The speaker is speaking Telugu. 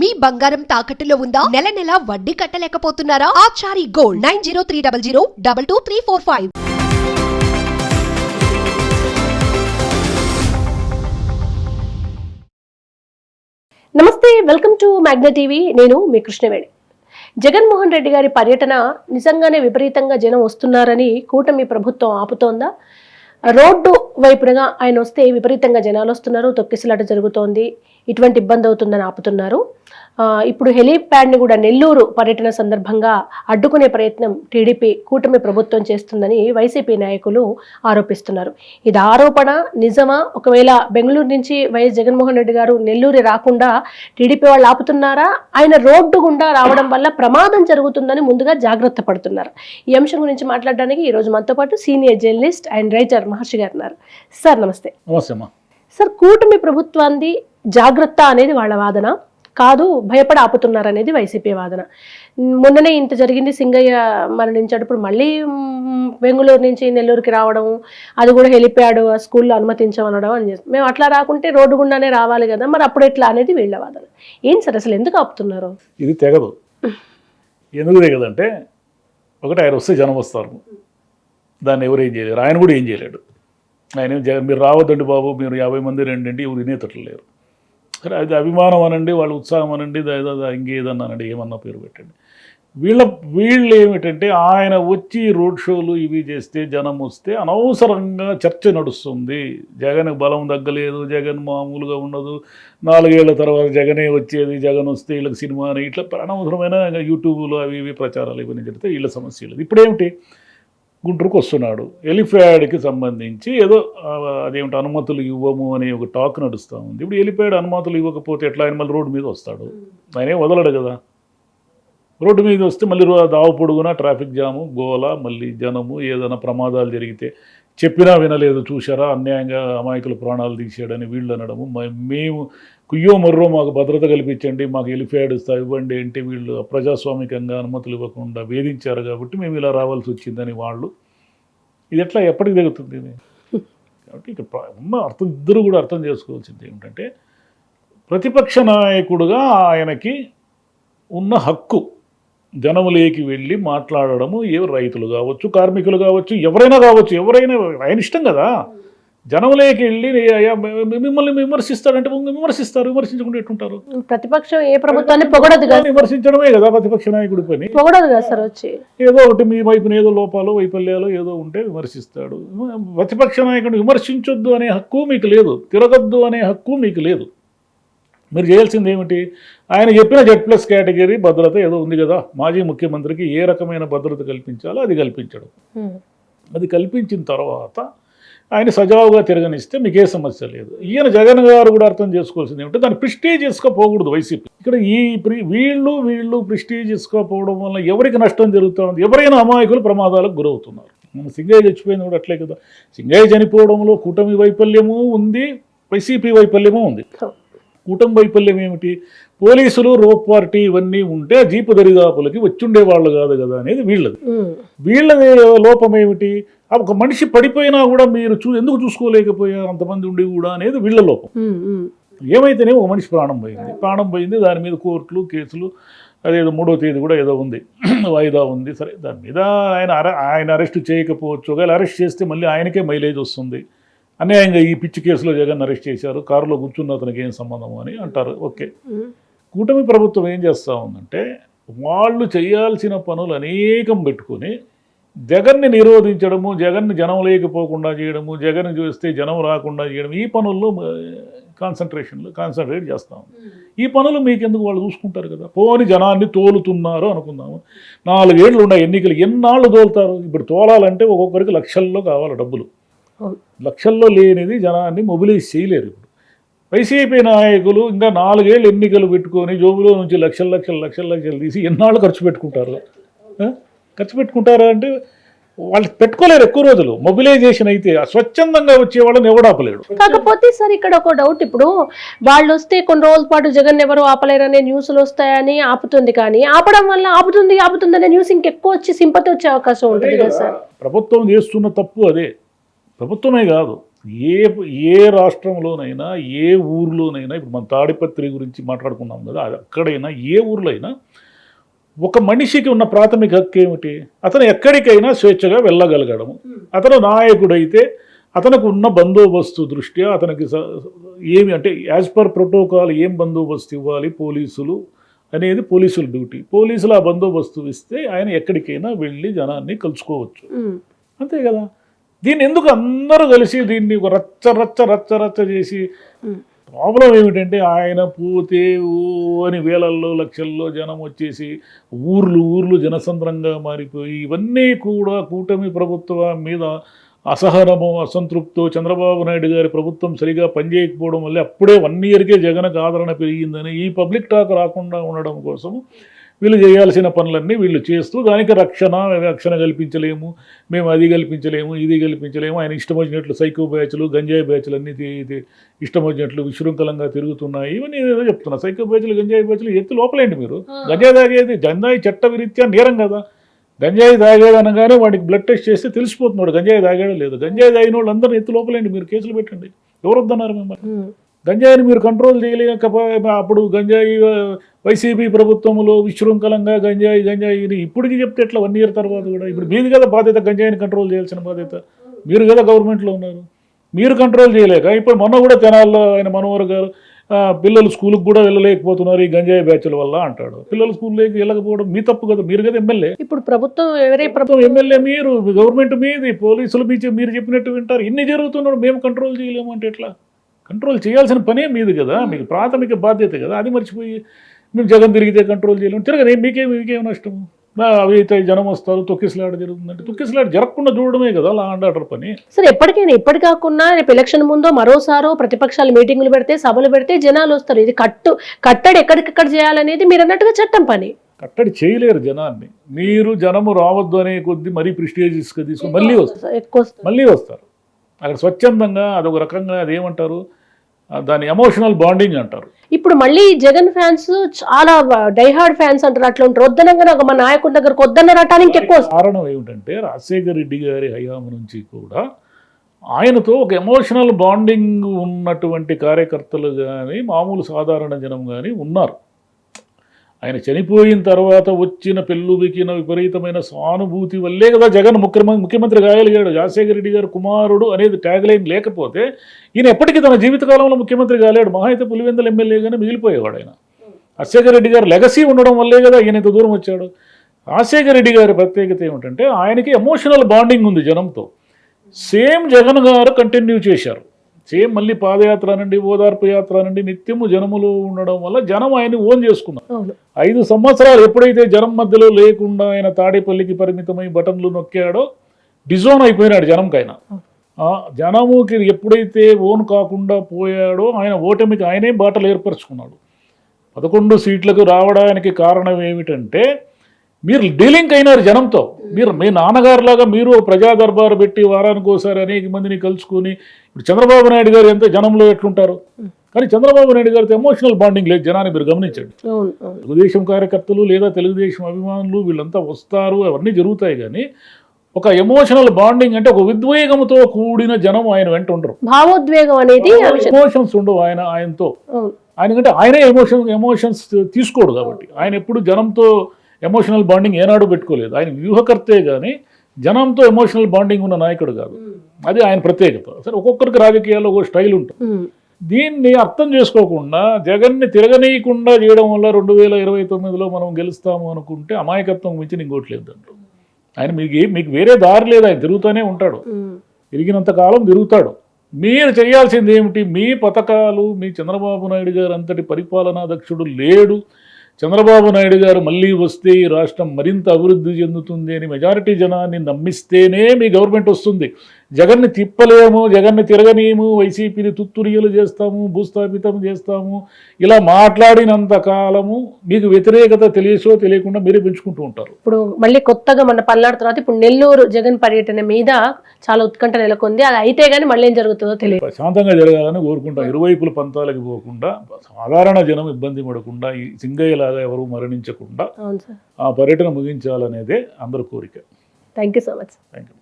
మీ బంగారం తాకట్టులో ఉందా? నెల నెల వడ్డీ కట్టలేకపోతున్నారా? ఆచారి గోల్డ్ 9030022345. నమస్తే, వెల్కమ్ టు మ్యాగ్నా టీవీ. నేను మీ కృష్ణవేణి. జగన్మోహన్ రెడ్డి గారి పర్యటన నిజంగానే విపరీతంగా జనం వస్తున్నారని కూటమి ప్రభుత్వం ఆపుతోందా? రోడ్డు వైపునగా ఆయన వస్తే విపరీతంగా జనాలు వస్తున్నారు, తొక్కిసలాట జరుగుతోంది, ఇటువంటి ఇబ్బంది అవుతుందని ఆపుతున్నారు. ఇప్పుడు హెలీప్యాడ్ని కూడా నెల్లూరు పర్యటన సందర్భంగా అడ్డుకునే ప్రయత్నం టీడీపీ కూటమి ప్రభుత్వం చేస్తుందని వైసీపీ నాయకులు ఆరోపిస్తున్నారు. ఇది ఆరోపణ నిజమా? ఒకవేళ బెంగళూరు నుంచి వైఎస్ జగన్మోహన్ రెడ్డి గారు నెల్లూరు రాకుండా టీడీపీ వాళ్ళు ఆపుతున్నారా? ఆయన రోడ్డు గుండా రావడం వల్ల ప్రమాదం జరుగుతుందని ముందుగా జాగ్రత్త పడుతున్నారు. ఈ అంశం గురించి మాట్లాడడానికి ఈరోజు మనతో పాటు సీనియర్ జర్నలిస్ట్ అండ్ రైటర్ మహర్షి గారు ఉన్నారు. సార్ నమస్తే. సార్, కూటమి ప్రభుత్వాన్ని జాగ్రత్త అనేది వాళ్ళ వాదన కాదు, భయపడి ఆపుతున్నారు అనేది వైసీపీ వాదన. మొన్ననే ఇంత జరిగింది, సింగయ్య మరణించాడు, ఇప్పుడు మళ్ళీ బెంగళూరు నుంచి నెల్లూరుకి రావడం, అది కూడా హెలిప్యాడ్ స్కూల్లో అనుమతించమనడం అని చేస్తాం. మేము అట్లా రాకుంటే రోడ్డు గుండానే రావాలి కదా, మరి అప్పుడు ఎట్లా అనేది వీళ్ళ వాదన. ఏంటి సార్ అసలు ఎందుకు ఆపుతున్నారు? ఇది తెగదు. ఎందుకు తెగదంటే, ఒకటి ఆయన వస్తే జనం వస్తారు, దాన్ని ఎవరు ఏం చేయలేరు, ఆయన కూడా ఏం చేయలేడు. ఆయన మీరు రావద్దండి బాబు, మీరు 50 మంది రండి, ఎవరు వినేతట్లు లేరు. సరే, అది అభిమానం అనండి, వాళ్ళ ఉత్సాహం అనండి, ఇంకేదన్నా అనండి, ఏమన్నా పేరు పెట్టండి. వీళ్ళు ఏమిటంటే, ఆయన వచ్చి రోడ్ షోలు ఇవి చేస్తే జనం వస్తే అనవసరంగా చర్చ నడుస్తుంది. జగన్ బలం తగ్గలేదు, జగన్ మామూలుగా ఉండదు, 4 ఏళ్ల తర్వాత జగనే వచ్చేది, జగన్ వస్తే వీళ్ళకి సినిమా అని ఇట్లా అనవసరమైన యూట్యూబ్లో అవి ఇవి ప్రచారాలు ఇవన్నీ జరిగితే వీళ్ళ సమస్య లేదు. ఇప్పుడేమిటి, గుంటూరుకు వస్తున్నాడు, హెలిప్యాడ్కి సంబంధించి ఏదో అదేమిటి అనుమతులు ఇవ్వము అనే ఒక టాక్ నడుస్తూ ఉంది. ఇప్పుడు హెలిప్యాడ్ అనుమతులు ఇవ్వకపోతే ఎట్లా, ఆయన మళ్ళీ రోడ్డు మీద వస్తాడు, ఆయనే వదలడు కదా. రోడ్డు మీద వస్తే మళ్ళీ దావు పొడుగున ట్రాఫిక్ జాము, గోల, మళ్ళీ జనము, ఏదైనా ప్రమాదాలు జరిగితే చెప్పినా వినలేదు, చూశారా అన్యాయంగా అమాయకుల ప్రాణాలు తీసాడని వీళ్ళు అనడము, మేము కుయ్యో మర్రో మాకు భద్రత కల్పించండి, మాకు హెలిప్యాడ్ ఇవ్వండి అంటే వీళ్ళు అప్రజాస్వామికంగా అనుమతులు ఇవ్వకుండా వేధించారు కాబట్టి మేము ఇలా రావాల్సి వచ్చిందని వాళ్ళు. ఇది ఎట్లా ఎప్పటికి జరుగుతుంది ఇది? కాబట్టి ఇక్కడ ఇద్దరు కూడా అర్థం చేసుకోవాల్సింది ఏమిటంటే, ప్రతిపక్ష నాయకుడుగా ఆయనకి ఉన్న హక్కు జనములేకి వెళ్ళి మాట్లాడడము, రైతులు కావచ్చు, కార్మికులు కావచ్చు, ఎవరైనా కావచ్చు, ఎవరైనా ఆయన ఇష్టం కదా. జనములేకి వెళ్ళి మిమ్మల్ని విమర్శిస్తాడంటే విమర్శిస్తారు, విమర్శించకుండా ఎట్టుంటారు? ప్రతిపక్షం ఏ ప్రభుత్వాన్ని పొగడదు కదా, విమర్శించడమే కదా ప్రతిపక్ష నాయకుడి పని. పొగడదు కదా సార్, వచ్చి ఏదో ఒకటి మీ వైపున ఏదో లోపాలు వైఫల్యాలు ఏదో ఉంటే విమర్శిస్తాడు. ప్రతిపక్ష నాయకుడు విమర్శించొద్దు అనే హక్కు మీకు లేదు, తిరగద్దు అనే హక్కు మీకు లేదు. మీరు చేయాల్సింది ఏమిటి, ఆయన చెప్పిన Z+ కేటగిరీ భద్రత ఏదో ఉంది కదా, మాజీ ముఖ్యమంత్రికి ఏ రకమైన భద్రత కల్పించాలో అది కల్పించడం. అది కల్పించిన తర్వాత ఆయన సజావుగా తిరగనిస్తే మీకే సమస్య లేదు. ఈయన జగన్ గారు కూడా అర్థం చేసుకోవాల్సింది ఏమిటంటే, దాన్ని ప్రిస్టీజియస్గా పోకూడదు వైసీపీ. ఇక్కడ వీళ్ళు ప్రిస్టీజియస్గా పోవడం వల్ల ఎవరికి నష్టం జరుగుతుంది? ఎవరైనా అమాయకులు ప్రమాదాలకు గురవుతున్నారు. సింగయ్య చచ్చిపోయింది కూడా అట్లే కదా. సింగయ్య చనిపోవడంలో కూటమి వైఫల్యము ఉంది, వైసీపీ వైఫల్యము ఉంది. కూటమి వైఫల్యం ఏమిటి, పోలీసులు రోప్ పార్టీ ఇవన్నీ ఉంటే ఆ జీపు దరిదాపులకి వచ్చుండేవాళ్ళు కాదు కదా అనేది వీళ్ళది. వీళ్ళది లోపం ఏమిటి, ఒక మనిషి పడిపోయినా కూడా మీరు ఎందుకు చూసుకోలేకపోయారు అంతమంది ఉండి కూడా అనేది వీళ్ళ లోపం. ఏమైతేనే ఒక మనిషి ప్రాణం పోయింది, దాని మీద కోర్టులు కేసులు, అదేదో 3వ తేదీ కూడా ఏదో ఉంది, వాయిదా ఉంది. సరే, దాని మీద ఆయన అరెస్ట్ చేయకపోవచ్చు, ఒకవేళ అరెస్ట్ చేస్తే మళ్ళీ ఆయనకే మైలేజ్ వస్తుంది. అన్యాయంగా ఈ పిచ్చి కేసులో జగన్ అరెస్ట్ చేశారు, కారులో కూర్చున్న అతనికి ఏం సంబంధం అని అంటారు. ఓకే, కూటమి ప్రభుత్వం ఏం చేస్తూ ఉందంటే, వాళ్ళు చేయాల్సిన పనులు అనేకం పెట్టుకొని జగన్ని నిరోధించడము, జగన్ని జనం లేకపోకుండా చేయడము, జగన్ చూస్తే జనం రాకుండా చేయడం, ఈ పనుల్లో కాన్సన్ట్రేట్ చేస్తాము. ఈ పనులు మీకెందుకు, వాళ్ళు చూసుకుంటారు కదా. పోని జనాన్ని తోలుతున్నారు అనుకుందాము, 4 ఏళ్ళు ఉన్నాయి ఎన్నికలు, ఎన్నాళ్ళు తోలుతారు? ఇప్పుడు తోలాలంటే ఒక్కొక్కరికి లక్షల్లో కావాలి డబ్బులు, లక్షల్లో లేనిది జనాన్ని మొబిలైజ్ చేయలేరు. ఇప్పుడు వైసీపీ నాయకులు ఇంకా 4 ఏళ్ళు ఎన్నికలు పెట్టుకొని జోబులో నుంచి లక్షలు తీసి ఎన్నాళ్ళు ఖర్చు పెట్టుకుంటారా అంటే వాళ్ళు పెట్టుకోలేరు ఎక్కువ రోజులు. మొబిలైజేషన్ అయితే స్వచ్ఛందంగా వచ్చే వాళ్ళని ఎవడాపలేడు. కాకపోతే సార్ ఇక్కడ ఒక డౌట్, ఇప్పుడు వాళ్ళు వస్తే కొన్ని రోజుల పాటు జగన్ ఎవరు ఆపలేరనే న్యూస్లు వస్తాయని ఆపుతుంది, కానీ ఆపడం వల్ల ఆపుతుంది అనే న్యూస్ ఇంకెక్కువ వచ్చి సింపతి వచ్చే అవకాశం ఉంటుంది కదా సార్. ప్రభుత్వం చేస్తున్న తప్పు అదే, ప్రభుత్వమే కాదు, ఏ ఏ రాష్ట్రంలోనైనా ఏ ఊర్లోనైనా ఇప్పుడు మన తాడిపత్రి గురించి మాట్లాడుకున్నాం కదా, అది అక్కడైనా ఏ ఊర్లో అయినా ఒక మనిషికి ఉన్న ప్రాథమిక హక్కు ఏమిటి? అతను ఎక్కడికైనా స్వేచ్ఛగా వెళ్ళగలగడము. అతను నాయకుడైతే అతనికి ఉన్న బందోబస్తు దృష్ట్యా అతనికి ఏమి అంటే యాజ్ పర్ ప్రోటోకాల్ ఏం బందోబస్తు ఇవ్వాలి పోలీసులు అనేది పోలీసుల డ్యూటీ. పోలీసులు ఆ బందోబస్తు ఇస్తే ఆయన ఎక్కడికైనా వెళ్ళి జనాన్ని కలుసుకోవచ్చు, అంతే కదా. దీన్ని ఎందుకు అందరూ కలిసి దీన్ని ఒక రచ్చ రచ్చ రచ్చ రచ్చ చేసి, ప్రాబ్లం ఏమిటంటే ఆయన పోతే ఓ అని వేలల్లో లక్షల్లో జనం వచ్చేసి ఊర్లు ఊర్లు జనసంద్రంగా మారిపోయి ఇవన్నీ కూడా కూటమి ప్రభుత్వం మీద అసహనము అసంతృప్తో చంద్రబాబు నాయుడు గారి ప్రభుత్వం సరిగా పనిచేయకపోవడం వల్ల అప్పుడే 1 ఇయర్కే జగన్కు ఆదరణ పెరిగిందని ఈ పబ్లిక్ టాక్ రాకుండా ఉండడం కోసం వీళ్ళు చేయాల్సిన పనులన్నీ వీళ్ళు చేస్తూ దానికి రక్షణ కల్పించలేము, మేము అది కల్పించలేము ఇది కల్పించలేము, ఆయన ఇష్టం వచ్చినట్లు సైకో బ్యాచ్లు గంజాయి బ్యాచ్లు అన్నీ ఇష్టం వచ్చినట్లు విశృంఖలంగా తిరుగుతున్నాయి. ఇవన్నీ ఏదో చెప్తున్నా. సైకో బ్యాచ్లు గంజాయి బ్యాచ్లు ఎత్తి లోపలేండి మీరు. గంజాయి తాగేది గంజాయి చట్టవిరీత్యా నేరం కదా. గంజాయి తాగాడు అనగానే వాడికి బ్లడ్ టెస్ట్ చేస్తే తెలిసిపోతున్నాడు గంజాయి తాగాడో లేదు. గంజాయి తాగిన వాళ్ళు అందరినీ ఎత్తి లోపలేండి, మీరు కేసులు పెట్టండి. ఎవరు వద్దన్నారు మిమ్మల్ని? గంజాయిని మీరు కంట్రోల్ చేయలేకపోతే అప్పుడు గంజాయి వైసీపీ ప్రభుత్వంలో విశృంఖలంగా గంజాయిని ఇప్పటికి చెప్తే ఎట్లా 1 ఇయర్ తర్వాత కూడా? ఇప్పుడు మీది కదా బాధ్యత, గంజాయిని కంట్రోల్ చేయాల్సిన బాధ్యత. మీరు కదా గవర్నమెంట్లో ఉన్నారు, మీరు కంట్రోల్ చేయలేక ఇప్పుడు మొన్న కూడా తెనాల్లో ఆయన మనోహర్ గారు పిల్లలు స్కూల్కి కూడా వెళ్ళలేకపోతున్నారు ఈ గంజాయి బ్యాచ్ల వల్ల అంటాడు. పిల్లలు స్కూల్లోకి వెళ్ళకపోవడం మీ తప్పు కదా, మీరు కదా ఎమ్మెల్యే. ఇప్పుడు ప్రభుత్వం ఎవరే ప్రభుత్వం ఎమ్మెల్యే మీరు, గవర్నమెంట్ మీది, పోలీసులు మీరు చెప్పినట్టు వింటారు. ఇన్ని జరుగుతున్నాడు మేము కంట్రోల్ చేయలేము అంటే ఎట్లా? కంట్రోల్ చేయాల్సిన పనే మీది కదా, మీకు ప్రాథమిక బాధ్యత కదా. అది మర్చిపోయి మేము జగన్ తిరిగితే కంట్రోల్ చేయలేము, తిరగదు. మీకేం నష్టం? అవి అయితే జనం వస్తారు, తొక్కిసలాట జరుగుతుందంటే తొక్కిసలాట జరగకుండా చూడడమే కదా లా అండ్ ఆర్డర్ పని. సరే, ఎప్పటికైనా ఇప్పటి కాకుండా రేపు ఎలక్షన్ ముందో మరోసారో ప్రతిపక్షాలు మీటింగులు పెడితే సభలు పెడితే జనాలు వస్తారు. ఇది కట్టడి ఎక్కడికక్కడ చేయాలనేది మీరు అన్నట్టుగా చట్టం పని. కట్టడి చేయలేరు జనాన్ని. మీరు జనము రావద్దు అనే కొద్దీ మరీ ప్రిస్టేజియస్గా తీసుకుని మళ్ళీ వస్తారు. అక్కడ స్వచ్ఛందంగా అదొక రకంగా అదేమంటారు, దాని ఎమోషనల్ బాండింగ్ అంటారు. ఇప్పుడు మళ్ళీ జగన్ ఫ్యాన్స్ చాలా డైహార్డ్ ఫ్యాన్స్ అంటారు, అట్లా ఉంటారు. వద్దనంగానే ఒక మా నాయకుడి దగ్గరకు వద్దన్నారటానికి ఇంకెక్కువ. కారణం ఏమిటంటే రాజశేఖర రెడ్డి గారి హయాం నుంచి కూడా ఆయనతో ఒక ఎమోషనల్ బాండింగ్ ఉన్నటువంటి కార్యకర్తలు కానీ మామూలు సాధారణ జనం కానీ ఉన్నారు. ఆయన చనిపోయిన తర్వాత వచ్చిన పెళ్ళుబికిన విపరీతమైన సానుభూతి వల్లే కదా జగన్ ముఖ్యమంత్రి కాగలిగాడు. రాజశేఖర రెడ్డి గారు కుమారుడు అనేది ట్యాగ్ లైన్ లేకపోతే ఈయన ఎప్పటికీ తన జీవితకాలంలో ముఖ్యమంత్రి కాలేడు. మహా అయితే పులివెందుల ఎమ్మెల్యేగానే మిగిలిపోయేవాడు ఆయన. రాజశేఖర రెడ్డి గారు లెగసీ ఉండడం వల్లే కదా ఈయన ఇంత దూరం వచ్చాడు. రాజశేఖర రెడ్డి గారి ప్రత్యేకత ఏమిటంటే ఆయనకి ఎమోషనల్ బాండింగ్ ఉంది జనంతో. సేమ్ జగన్ గారు కంటిన్యూ చేశారు. సేమ్ మళ్ళీ పాదయాత్ర అనండి, ఓదార్పు యాత్ర అనండి, నిత్యము జనములు ఉండడం వల్ల జనం ఆయన్ని ఓన్ చేసుకున్నారు. 5 సంవత్సరాలు ఎప్పుడైతే జనం మధ్యలో లేకుండా ఆయన తాడేపల్లికి పరిమితమై బటన్లు నొక్కాడో డిజోన్ అయిపోయినాడు జనంకైనా. జనముకి ఎప్పుడైతే ఓన్ కాకుండా పోయాడో ఆయన ఓటమికి ఆయనే బాటలు ఏర్పరచుకున్నాడు. 11 సీట్లకు రావడానికి కారణం ఏమిటంటే మీరు డీలింగ్ అయినారు జనంతో. మీరు మీ నాన్నగారులాగా మీరు ప్రజా దర్బారు పెట్టి వారానికి ఒకసారి అనేక మందిని కలుసుకుని, ఇప్పుడు చంద్రబాబు నాయుడు గారు ఎంత జనంలో ఎట్లుంటారు, కానీ చంద్రబాబు నాయుడు గారితో ఎమోషనల్ బాండింగ్ లేదు జనాన్ని మీరు గమనించండి. తెలుగుదేశం కార్యకర్తలు లేదా తెలుగుదేశం అభిమానులు వీళ్ళంతా వస్తారు, అవన్నీ జరుగుతాయి. కానీ ఒక ఎమోషనల్ బాండింగ్ అంటే ఒక ఉద్వేగంతో కూడిన జనం ఆయన వెంట ఉండరు. భావోద్వేగం అనేది ఎమోషన్స్ ఉండవు ఆయనతో. ఆయనకంటే ఆయనే ఎమోషన్స్ తీసుకోడు కాబట్టి ఆయన ఎప్పుడు జనంతో ఎమోషనల్ బాండింగ్ ఏనాడు పెట్టుకోలేదు. ఆయన వ్యూహకర్తే కానీ జనంతో ఎమోషనల్ బాండింగ్ ఉన్న నాయకుడు కాదు. అది ఆయన ప్రత్యేకత. సరే, ఒక్కొక్కరికి రాజకీయాల్లో ఒక స్టైల్ ఉంటుంది. దీన్ని అర్థం చేసుకోకుండా జగన్ని తిరగనీయకుండా చేయడం వల్ల 2029లో మనం గెలుస్తాము అనుకుంటే అమాయకత్వం మించి ఇంకోట్లేదు అంటారు. ఆయన మీకు వేరే దారి లేదు, ఆయన తిరుగుతూనే ఉంటాడు. తిరిగినంత కాలం తిరుగుతాడు. మీరు చేయాల్సింది ఏమిటి? మీ పథకాలు, మీ చంద్రబాబు నాయుడు గారు అంతటి పరిపాలనా దక్షుడు లేడు. చంద్రబాబు నాయుడు గారు మళ్ళీ వస్తే ఈ రాష్ట్రం మరింత అభివృద్ధి చెందుతుంది అని మెజారిటీ జనాన్ని నమ్మిస్తేనే మీ గవర్నమెంట్ వస్తుంది. జగన్ని తిప్పలేము, జగన్ని తిరగనీయము, వైసీపీని తుత్తురియలు చేస్తాము, భూస్థాపితం చేస్తాము, ఇలా మాట్లాడినంత కాలము మీకు వ్యతిరేకత తెలియసో తెలియకుండా మీరే పెంచుకుంటూ ఉంటారు. ఇప్పుడు మళ్ళీ కొత్తగా మన పల్నాడు తర్వాత ఇప్పుడు నెల్లూరు జగన్ పర్యటన మీద చాలా ఉత్కంఠ నెలకొంది. అది అయితే కానీ మళ్ళీ ఏం జరుగుతుందో తెలియదు. ప్రశాంతంగా జరగాలని కోరుకుంటాం. ఇరువైపుల పంతాలకి పోకుండా, సాధారణ జనం ఇబ్బంది పడకుండా, ఈ సింగయ్యలాగా ఎవరు మరణించకుండా ఆ పర్యటన ముగించాలనేదే అందరి కోరిక. Thank you so much. Thank you.